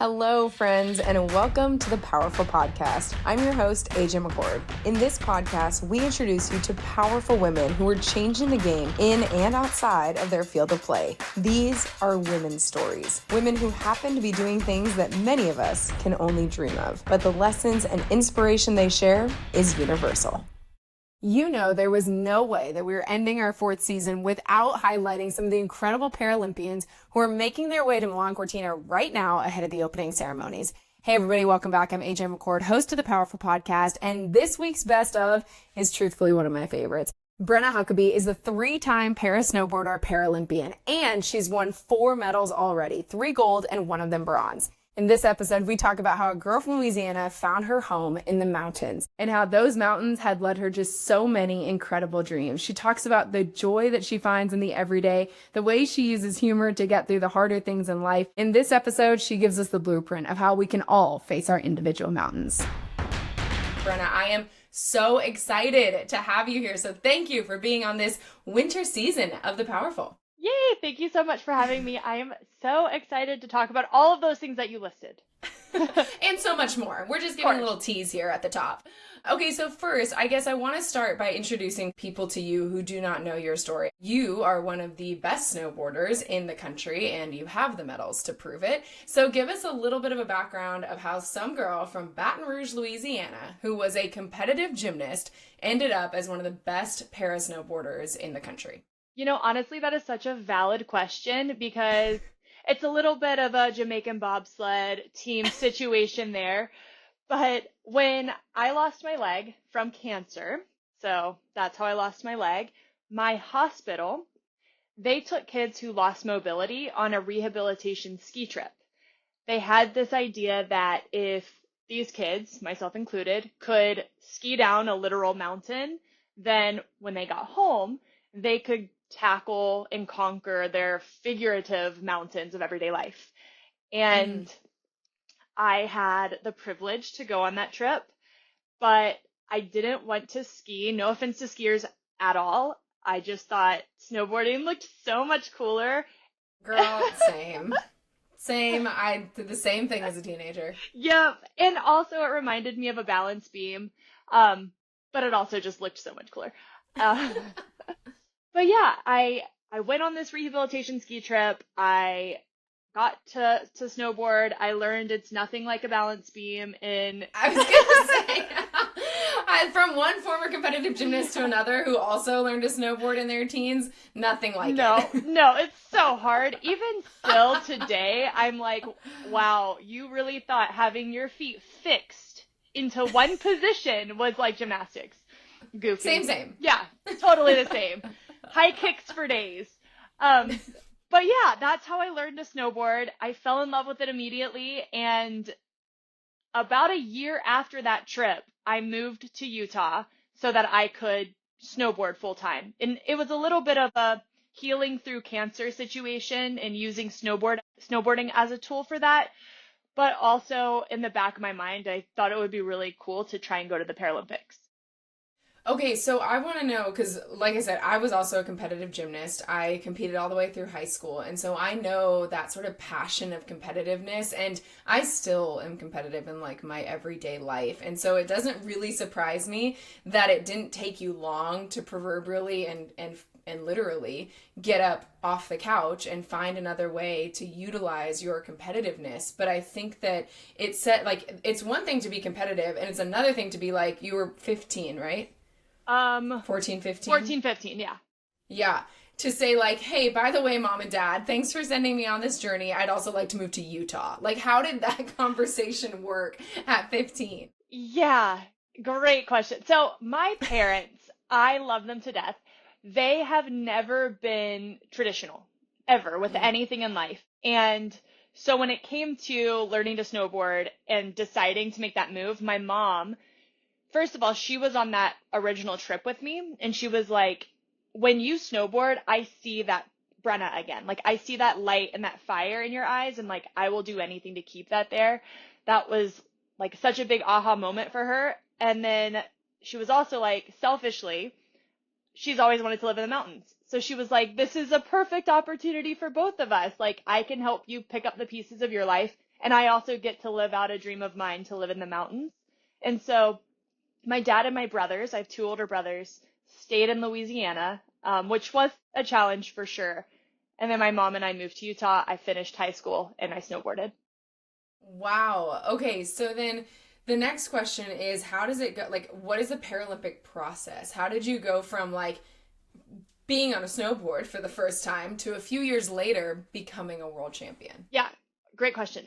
Hello, friends, and welcome to the Powerful Podcast. I'm your host, AJ McCord. In this podcast, we introduce you to powerful women who are changing the game in and outside of their field of play. These are women's stories, women who happen to be doing things that many of us can only dream of, but the lessons and inspiration they share is universal. You know, there was no way that we were ending our fourth season without highlighting some of the incredible Paralympians who are making their way to Milan Cortina right now ahead of the opening ceremonies. Hey everybody, welcome back. I'm AJ McCord, host of the Powerful Podcast, and this week's best of is truthfully one of my favorites. Brenna Huckaby is the three-time para-snowboarder Paralympian, and she's won 4 medals already, 3 gold and 1 of them bronze. In this episode, we talk about how a girl from Louisiana found her home in the mountains and how those mountains had led her just so many incredible dreams. She talks about the joy that she finds in the everyday, the way she uses humor to get through the harder things in life. In this episode, she gives us the blueprint of how we can all face our individual mountains. Brenna, I am so excited to have you here. So thank you for being on this winter season of The Powerful. Yay! Thank you so much for having me. I am so excited to talk about all of those things that you listed. And so much more. We're just giving a little tease here at the top. Okay, so first, I guess I want to start by introducing people to you who do not know your story. You are one of the best snowboarders in the country, and you have the medals to prove it. So give us a little bit of a background of how some girl from Baton Rouge, Louisiana, who was a competitive gymnast, ended up as one of the best para-snowboarders in the country. You know, honestly, that is such a valid question because it's a little bit of a Jamaican Bobsled team situation there. But when I lost my leg from cancer, so that's how I lost my leg, my hospital, they took kids who lost mobility on a rehabilitation ski trip. They had this idea that if these kids, myself included, could ski down a literal mountain, then when they got home, they could tackle and conquer their figurative mountains of everyday life. And I had the privilege to go on that trip, but I didn't want to ski. No offense to skiers at all. I just thought snowboarding looked so much cooler. Girl, same. Same. I did the same thing as a teenager. Yep. And also it reminded me of a balance beam. But it also just looked so much cooler. But yeah, I went on this rehabilitation ski trip. I got to snowboard. I learned it's nothing like a balance beam. I was going to say, from one former competitive gymnast to another who also learned to snowboard in their teens, nothing like it. No, it's so hard. Even still today, I'm like, wow, you really thought having your feet fixed into one position was like gymnastics. Goofy. Same. Yeah, totally the same. High kicks for days. But yeah, that's how I learned to snowboard. I fell in love with it immediately. And about a year after that trip, I moved to Utah so that I could snowboard full time. And it was a little bit of a healing through cancer situation and using snowboarding as a tool for that. But also in the back of my mind, I thought it would be really cool to try and go to the Paralympics. Okay, so I want to know, because like I said, I was also a competitive gymnast. I competed all the way through high school, and so I know that sort of passion of competitiveness, and I still am competitive in like my everyday life. And so it doesn't really surprise me that it didn't take you long to proverbially and literally get up off the couch and find another way to utilize your competitiveness. But I think that it's one thing to be competitive, and it's another thing to be like, you were 15, right? 14, 15? 14, 15, yeah. Yeah. To say like, hey, by the way, mom and dad, thanks for sending me on this journey. I'd also like to move to Utah. Like, how did that conversation work at 15? Yeah, great question. So my parents, I love them to death. They have never been traditional, ever, with anything in life. And so when it came to learning to snowboard and deciding to make that move, my mom, first of all, she was on that original trip with me, and she was like, when you snowboard, I see that Brenna again. Like, I see that light and that fire in your eyes, and like, I will do anything to keep that there. That was like such a big aha moment for her. And then she was also like, selfishly, she's always wanted to live in the mountains. So she was like, this is a perfect opportunity for both of us. Like, I can help you pick up the pieces of your life And I also get to live out a dream of mine to live in the mountains. And so my dad and my brothers, I have two older brothers, stayed in Louisiana, which was a challenge for sure. And then my mom and I moved to Utah. I finished high school and I snowboarded. Wow. Okay, so then the next question is, how does it go? Like, what is the Paralympic process? How did you go from like being on a snowboard for the first time to a few years later becoming a world champion? Yeah, great question.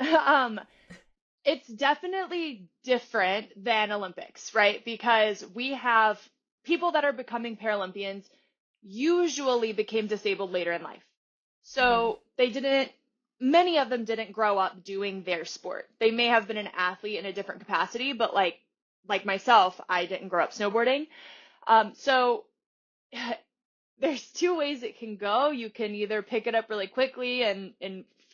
It's definitely different than Olympics, right? Because we have people that are becoming Paralympians usually became disabled later in life. So many of them didn't grow up doing their sport. They may have been an athlete in a different capacity, but like myself, I didn't grow up snowboarding. So there's two ways it can go. You can either pick it up really quickly and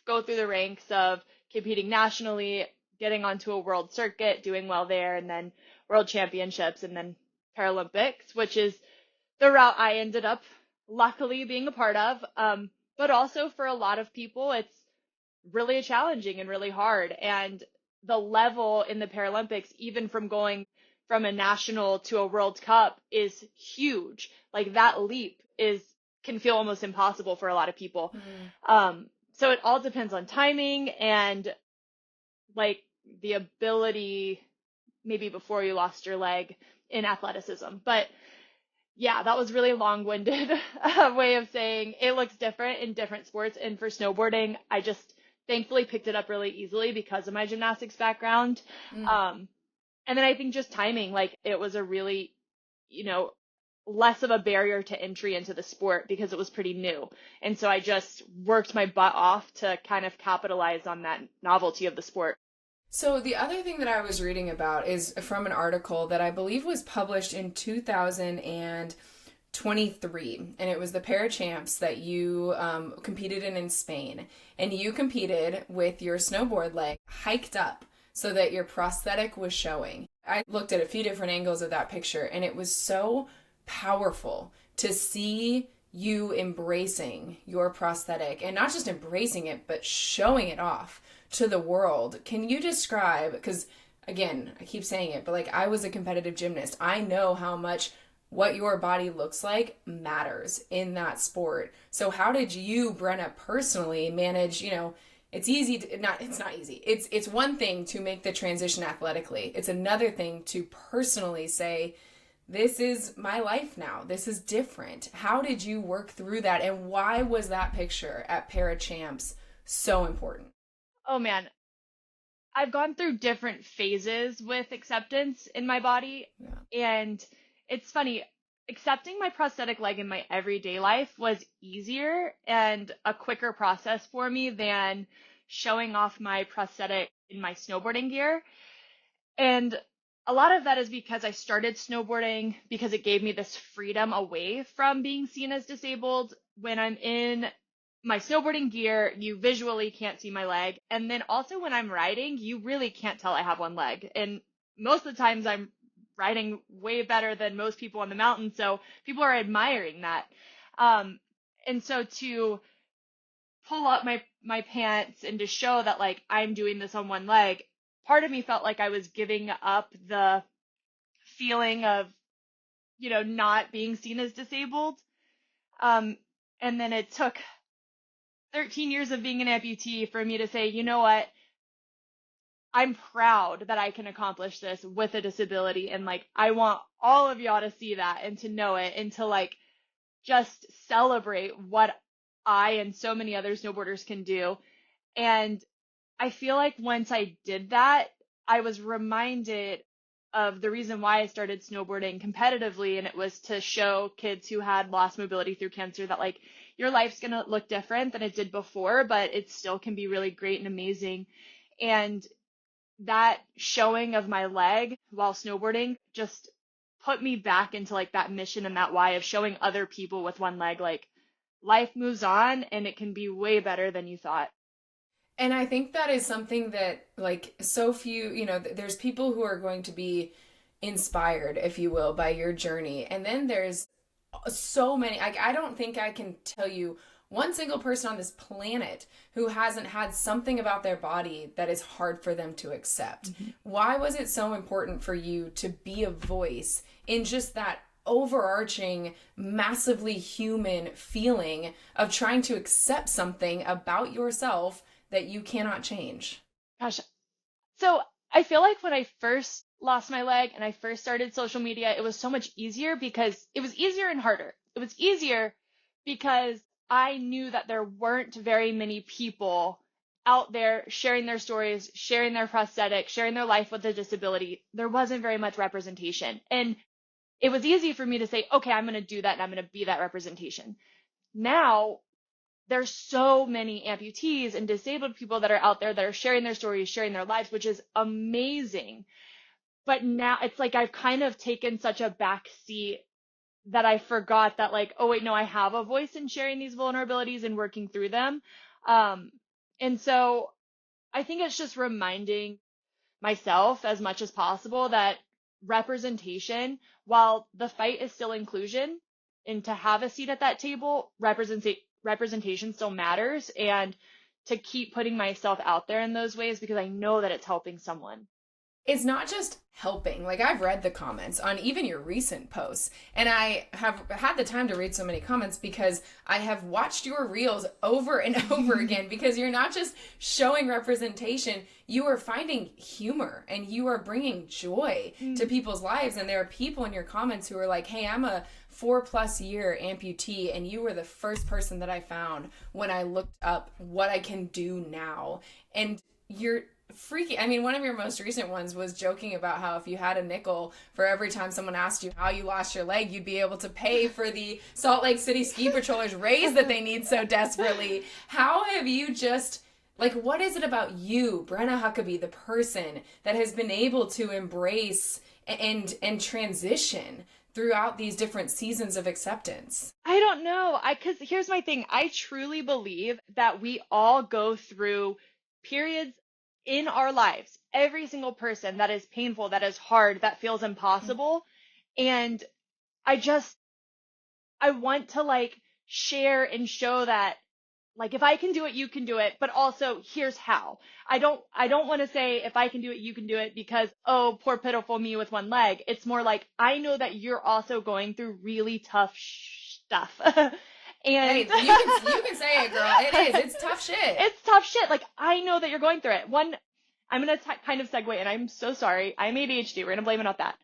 go through the ranks of competing nationally, getting onto a world circuit, doing well there, and then world championships, and then Paralympics, which is the route I ended up luckily being a part of. But also for a lot of people, it's really challenging and really hard. And the level in the Paralympics, even from going from a national to a World Cup, is huge. Like that leap can feel almost impossible for a lot of people. So it all depends on timing and like the ability maybe before you lost your leg in athleticism. But yeah, that was really long-winded way of saying it looks different in different sports. And for snowboarding, I just thankfully picked it up really easily because of my gymnastics background. And then I think just timing, like it was a really, less of a barrier to entry into the sport because it was pretty new. And so I just worked my butt off to kind of capitalize on that novelty of the sport. So the other thing that I was reading about is from an article that I believe was published in 2023, and it was the Para-champs that you competed in Spain, and you competed with your snowboard leg hiked up so that your prosthetic was showing. I looked at a few different angles of that picture, and it was so powerful to see you embracing your prosthetic, and not just embracing it, but showing it off to the world. Can you describe, because again, I keep saying it, but like I was a competitive gymnast. I know how much what your body looks like matters in that sport. So how did you, Brenna, personally manage, it's easy to, it's not easy. It's one thing to make the transition athletically. It's another thing to personally say, this is my life now. This is different. How did you work through that? And why was that picture at Para-champs so important? Oh man, I've gone through different phases with acceptance in my body. Yeah. And it's funny, accepting my prosthetic leg in my everyday life was easier and a quicker process for me than showing off my prosthetic in my snowboarding gear. And a lot of that is because I started snowboarding because it gave me this freedom away from being seen as disabled. When I'm in my snowboarding gear, you visually can't see my leg. And then also when I'm riding, you really can't tell I have one leg. And most of the times I'm riding way better than most people on the mountain. So people are admiring that. And so to pull up my pants and to show that like I'm doing this on one leg, part of me felt like I was giving up the feeling of, not being seen as disabled. And then it took 13 years of being an amputee for me to say, you know what, I'm proud that I can accomplish this with a disability. And like, I want all of y'all to see that and to know it and to like, just celebrate what I and so many other snowboarders can do. And I feel like once I did that, I was reminded of the reason why I started snowboarding competitively. And it was to show kids who had lost mobility through cancer that like, your life's going to look different than it did before, but it still can be really great and amazing. And that showing of my leg while snowboarding just put me back into like that mission and that why of showing other people with one leg, like life moves on and it can be way better than you thought. And I think that is something that like so few, there's people who are going to be inspired, if you will, by your journey. And then there's so many, I don't think I can tell you one single person on this planet who hasn't had something about their body that is hard for them to accept. Mm-hmm. Why was it so important for you to be a voice in just that overarching, massively human feeling of trying to accept something about yourself that you cannot change? Gosh, so I feel like when I first lost my leg and I first started social media, it was so much easier because it was easier and harder. It was easier because I knew that there weren't very many people out there sharing their stories, sharing their prosthetic, sharing their life with a disability. There wasn't very much representation. And it was easy for me to say, okay, I'm going to do that and I'm going to be that representation. Now, there's so many amputees and disabled people that are out there that are sharing their stories, sharing their lives, which is amazing. But now it's like I've kind of taken such a back seat that I forgot that, like, oh wait, no, I have a voice in sharing these vulnerabilities and working through them. And so I think it's just reminding myself as much as possible that representation, while the fight is still inclusion, and to have a seat at that table, representation still matters, and to keep putting myself out there in those ways because I know that it's helping someone. It's not just helping. Like, I've read the comments on even your recent posts, and I have had the time to read so many comments because I have watched your reels over and over again, because you're not just showing representation, you are finding humor and you are bringing joy to people's lives. And there are people in your comments who are like, hey, I'm a 4+ year amputee, and you were the first person that I found when I looked up what I can do now. And you're freaky. I mean, one of your most recent ones was joking about how if you had a nickel for every time someone asked you how you lost your leg, you'd be able to pay for the Salt Lake City ski patrollers' raise that they need so desperately. How have you just, like, what is it about you, Brenna Huckaby, the person, that has been able to embrace and transition throughout these different seasons of acceptance? I don't know. Because here's my thing. I truly believe that we all go through periods in our lives, every single person, that is painful, that is hard, that feels impossible. And I want to, like, share and show that, like, if I can do it, you can do it, but also here's how. I don't want to say if I can do it, you can do it because, oh, poor pitiful me with one leg. It's more like, I know that you're also going through really tough stuff. And hey, you can say it, girl. It is. It's tough shit. It's tough shit. Like, I know that you're going through it. I'm going to kind of segue, and I'm so sorry. I'm ADHD. We're going to blame it on that.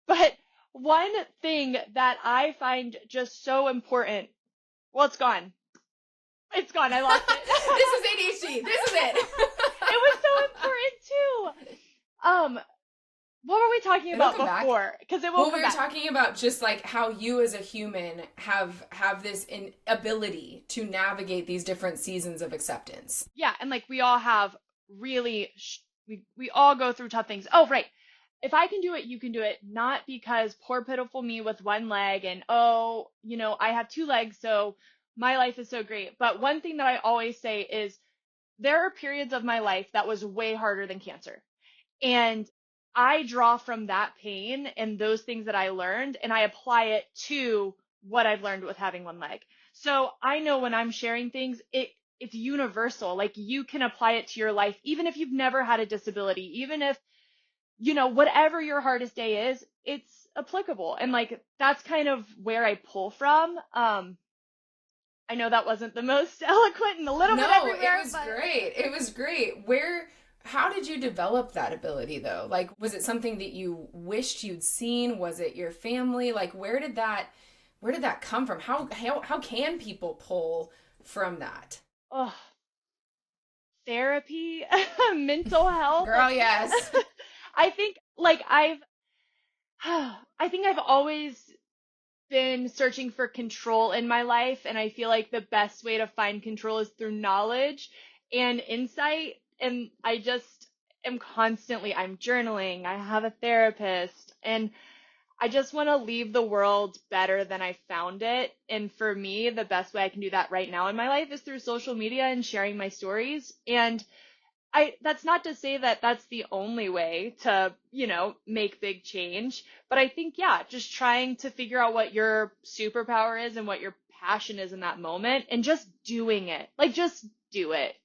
But one thing that I find just so important, well, it's gone. It's gone. I lost it. This is ADHD. This is it. It was so important too. What were we talking about before? Because it won't come back. We were talking about just like how you as a human have this ability to navigate these different seasons of acceptance. Yeah, and like we all have really, we all go through tough things. Oh, right. If I can do it, you can do it. Not because poor pitiful me with one leg and, oh, I have 2 legs, so my life is so great. But one thing that I always say is there are periods of my life that was way harder than cancer. And I draw from that pain and those things that I learned, and I apply it to what I've learned with having one leg. So I know when I'm sharing things, it's universal. Like, you can apply it to your life, even if you've never had a disability, even if, whatever your hardest day is, it's applicable. And like, that's kind of where I pull from. I know that wasn't the most eloquent and a little bit everywhere. No, it was great. It was great. How did you develop that ability though? Like, was it something that you wished you'd seen? Was it your family? Like, where did that come from? How can people pull from that? Oh, therapy, mental health. Girl, yes. I think I've always been searching for control in my life, and I feel like the best way to find control is through knowledge and insight. And I just am I'm journaling, I have a therapist, and I just want to leave the world better than I found it. And for me, the best way I can do that right now in my life is through social media and sharing my stories. And that's not to say that that's the only way to, make big change. But I think, yeah, just trying to figure out what your superpower is and what your passion is in that moment and just doing it. Like, just do it.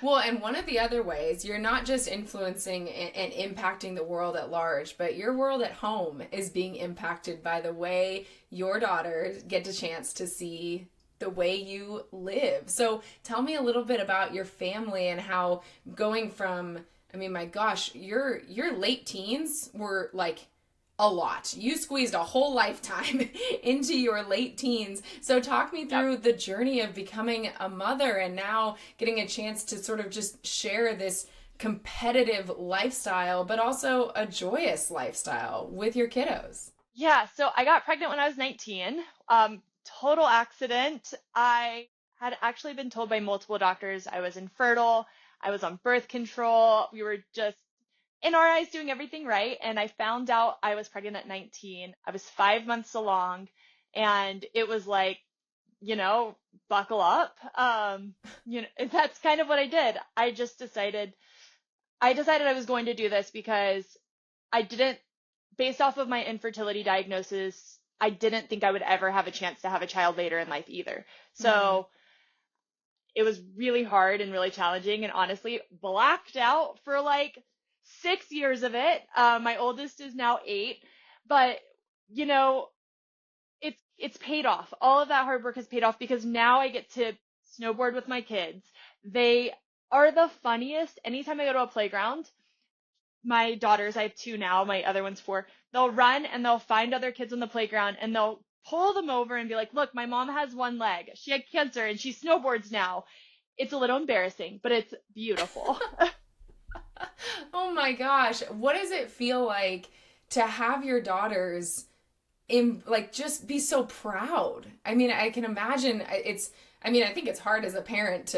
Well, and one of the other ways, you're not just influencing and impacting the world at large, but your world at home is being impacted by the way your daughters get a chance to see the way you live. So tell me a little bit about your family and how going from, I mean, my gosh, your late teens were like a lot. You squeezed a whole lifetime into your late teens. So talk me through the journey of becoming a mother and now getting a chance to sort of just share this competitive lifestyle, but also a joyous lifestyle with your kiddos. Yeah, so I got pregnant when I was 19. Total accident. I had actually been told by multiple doctors I was infertile. I was on birth control. We were just, in our eyes, doing everything right. And I found out I was pregnant at 19. I was 5 months along. And it was like, buckle up. That's kind of what I did. I decided I was going to do this because based off of my infertility diagnosis, I didn't think I would ever have a chance to have a child later in life either. So it was really hard and really challenging, and honestly blacked out for like 6 years of it. My oldest is now 8, but it's paid off. All of that hard work has paid off because now I get to snowboard with my kids. They are the funniest. Anytime I go to a playground, my daughters, I have 2 now, my other one's 4, they'll run and they'll find other kids on the playground and they'll pull them over and be like, look, my mom has one leg. She had cancer and she snowboards now. It's a little embarrassing, but it's beautiful. Oh my gosh. What does it feel like to have your daughters just be so proud? I mean, I can imagine I think it's hard as a parent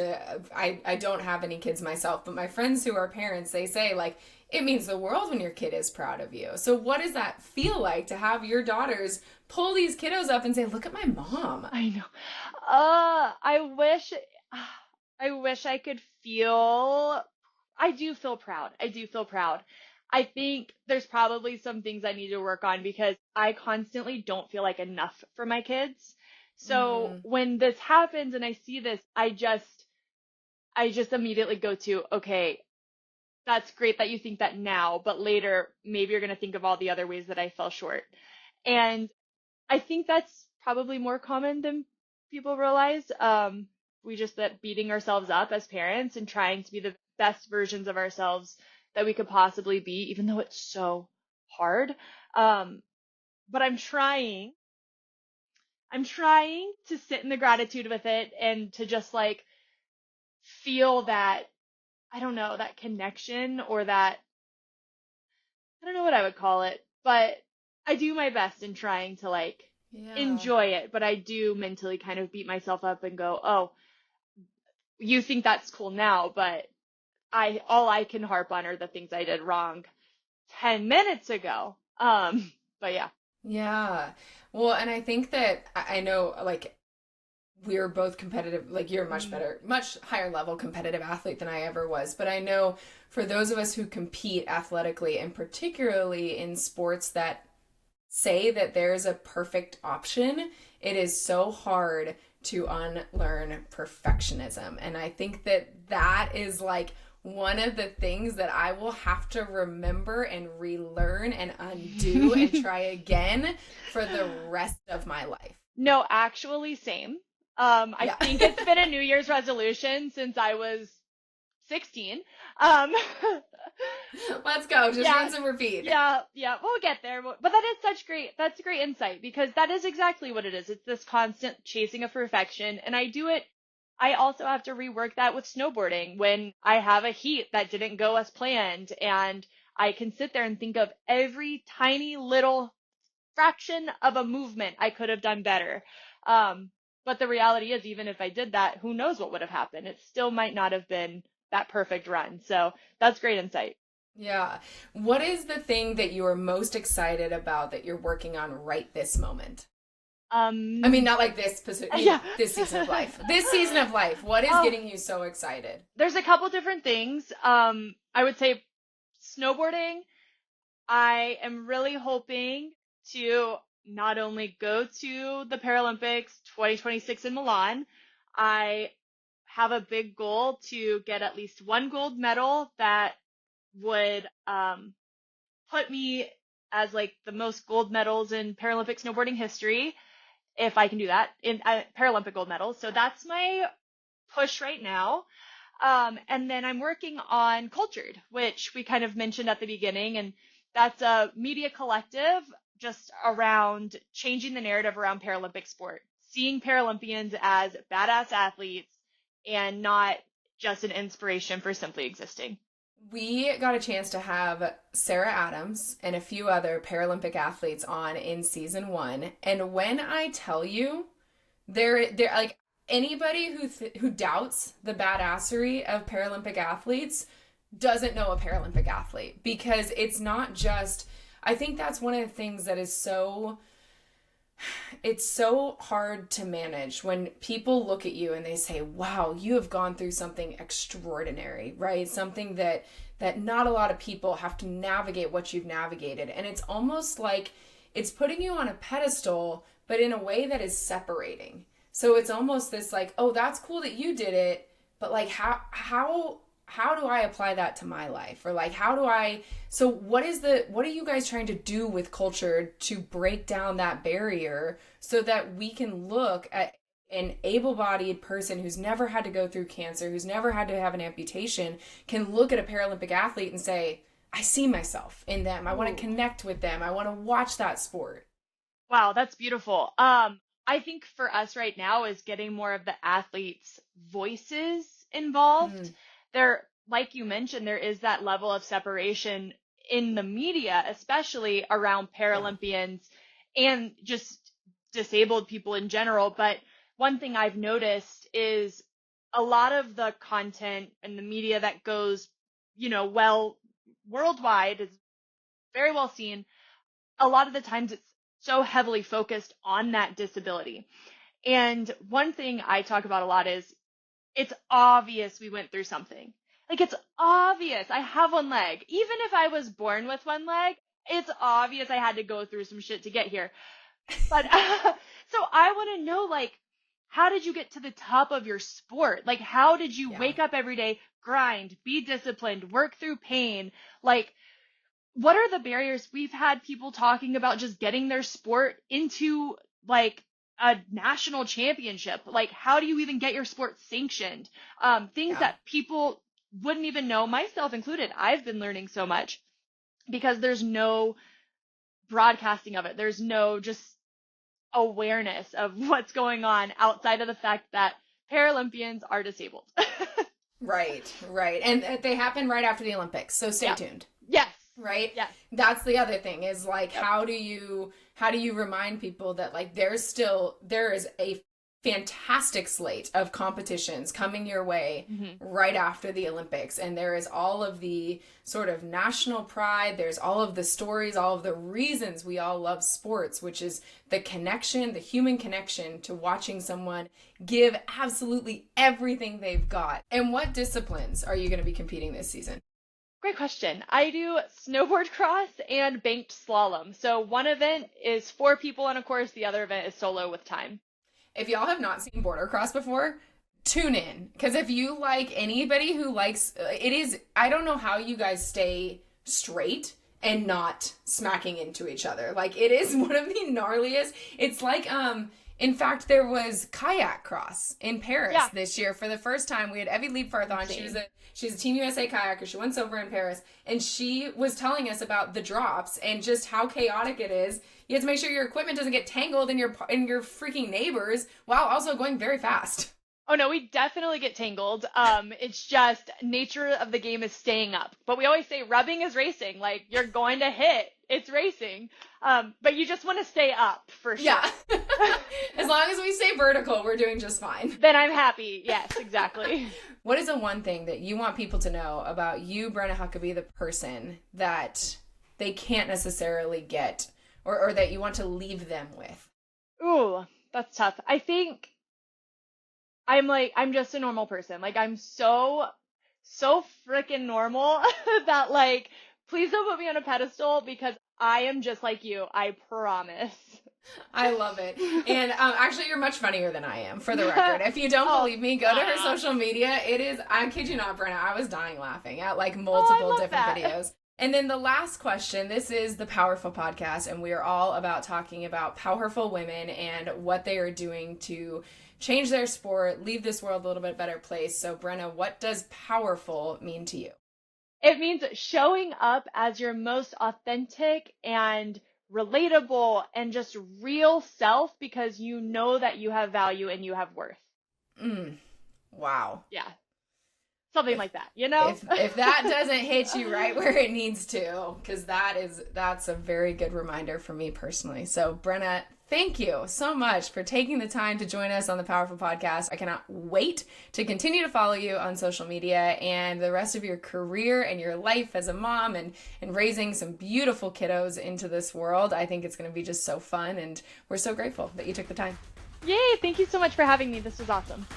I don't have any kids myself, but my friends who are parents, they say like, it means the world when your kid is proud of you. So what does that feel like to have your daughters pull these kiddos up and say, look at my mom? I know. I wish I could feel, I do feel proud. I think there's probably some things I need to work on because I constantly don't feel like enough for my kids. So when this happens and I see this, I just immediately go to, okay, that's great that you think that now, but later maybe you're going to think of all the other ways that I fell short. And I think that's probably more common than people realize. We just that beating ourselves up as parents and trying to be the best versions of ourselves that we could possibly be, even though it's so hard. But I'm trying to sit in the gratitude with it and to just like feel that, I don't know, that connection or that, I don't know what I would call it, but I do my best in trying to enjoy it. But I do mentally kind of beat myself up and go, oh, you think that's cool now, but all I can harp on are the things I did wrong 10 minutes ago. But yeah. Yeah. Well, and I think that I know we're both competitive, like you're much higher level competitive athlete than I ever was. But I know for those of us who compete athletically and particularly in sports that say that there's a perfect option, it is so hard to unlearn perfectionism. And I think that is like one of the things that I will have to remember and relearn and undo and try again for the rest of my life. No, actually, same. I think it's been a New Year's resolution since I was 16. Let's go. Just rinse and repeat. Yeah. We'll get there. But that's great insight because that is exactly what it is. It's this constant chasing of perfection. And I do it. I also have to rework that with snowboarding when I have a heat that didn't go as planned. And I can sit there and think of every tiny little fraction of a movement I could have done better. But the reality is, even if I did that, who knows what would have happened? It still might not have been that perfect run. So that's great insight. Yeah. What is the thing that you are most excited about that you're working on right this moment? I mean, not like this season of life. This season of life, what is getting you so excited? There's a couple different things. I would say snowboarding. I am really hoping to not only go to the Paralympics 2026 in Milan, I have a big goal to get at least one gold medal that would put me as like the most gold medals in Paralympic snowboarding history, if I can do that, in Paralympic gold medals. So that's my push right now. And then I'm working on Cultured, which we kind of mentioned at the beginning, and that's a media collective just around changing the narrative around Paralympic sport, seeing Paralympians as badass athletes and not just an inspiration for simply existing. We got a chance to have Sarah Adams and a few other Paralympic athletes on in season 1. And when I tell you, they're like anybody who doubts the badassery of Paralympic athletes doesn't know a Paralympic athlete, because it's not just, I think that's one of the things that is it's so hard to manage when people look at you and they say, wow, you have gone through something extraordinary, right? Something that not a lot of people have to navigate what you've navigated. And it's almost like it's putting you on a pedestal, but in a way that is separating. So it's almost this like, oh, that's cool that you did it, but like how do I apply that to my life? Or like, so what are you guys trying to do with culture to break down that barrier so that we can look at an able-bodied person who's never had to go through cancer, who's never had to have an amputation, can look at a Paralympic athlete and say, I see myself in them. I want to connect with them. I want to watch that sport. Wow, that's beautiful. I think for us right now is getting more of the athletes' voices involved. There, like you mentioned, there is that level of separation in the media, especially around Paralympians and just disabled people in general. But one thing I've noticed is a lot of the content and the media that goes, well, worldwide is very well seen. A lot of the times it's so heavily focused on that disability. And one thing I talk about a lot is it's obvious we went through something. Like, it's obvious I have one leg. Even if I was born with one leg, it's obvious I had to go through some shit to get here. But so I want to know, like, how did you get to the top of your sport? Like, how did you wake up every day, grind, be disciplined, work through pain? Like, what are the barriers? We've had people talking about just getting their sport into, like, a national championship. Like, how do you even get your sport sanctioned? Things that people wouldn't even know, myself included. I've been learning so much because there's no broadcasting of it. There's no just awareness of what's going on outside of the fact that Paralympians are disabled. Right. And they happen right after the Olympics. So stay tuned. Yes. Right? Yes. That's the other thing is like, how do you remind people that like there is a fantastic slate of competitions coming your way right after the Olympics. And there is all of the sort of national pride. There's all of the stories, all of the reasons we all love sports, which is the connection, the human connection to watching someone give absolutely everything they've got. And what disciplines are you going to be competing this season? Great question. I do snowboard cross and banked slalom. So one event is 4 people on a course. The other event is solo with time. If y'all have not seen border cross before, tune in. Because if you like anybody who likes, it is, I don't know how you guys stay straight and not smacking into each other. Like, it is one of the gnarliest. It's like, in fact, there was kayak cross in Paris this year for the first time. We had Evie Liebfarth on. She's a Team USA kayaker. She went over in Paris, and she was telling us about the drops and just how chaotic it is. You have to make sure your equipment doesn't get tangled in your freaking neighbors while also going very fast. Oh no, we definitely get tangled. It's just nature of the game is staying up. But we always say rubbing is racing. Like, you're going to hit. It's racing. But you just want to stay up for sure. Yeah. As long as we stay vertical, we're doing just fine. Then I'm happy. Yes, exactly. What is the one thing that you want people to know about you, Brenna Huckaby, the person, that they can't necessarily get or that you want to leave them with? Ooh, that's tough. I think I'm just a normal person. Like, I'm so freaking normal that, like, please don't put me on a pedestal because I am just like you. I promise. I love it. And actually, you're much funnier than I am, for the record. If you don't believe me, go to her social media. It is, I kid you not, Brenna, I was dying laughing at like multiple different videos. And then the last question, this is the Powerful Podcast, and we are all about talking about powerful women and what they are doing to change their sport, leave this world a little bit better place. So Brenna, what does powerful mean to you? It means showing up as your most authentic and relatable and just real self because you know that you have value and you have worth. Wow. Yeah. Something like that, you know? If that doesn't hit you right where it needs to, because that's a very good reminder for me personally. So Brenna, thank you so much for taking the time to join us on the Powerful Podcast. I cannot wait to continue to follow you on social media and the rest of your career and your life as a mom and raising some beautiful kiddos into this world. I think it's going to be just so fun, and we're so grateful that you took the time. Yay, thank you so much for having me. This was awesome.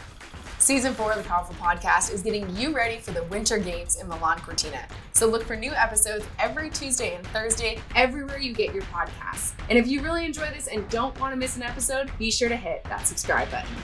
Season 4 of the Powerful Podcast is getting you ready for the Winter Games in Milan Cortina. So look for new episodes every Tuesday and Thursday, everywhere you get your podcasts. And if you really enjoy this and don't want to miss an episode, be sure to hit that subscribe button.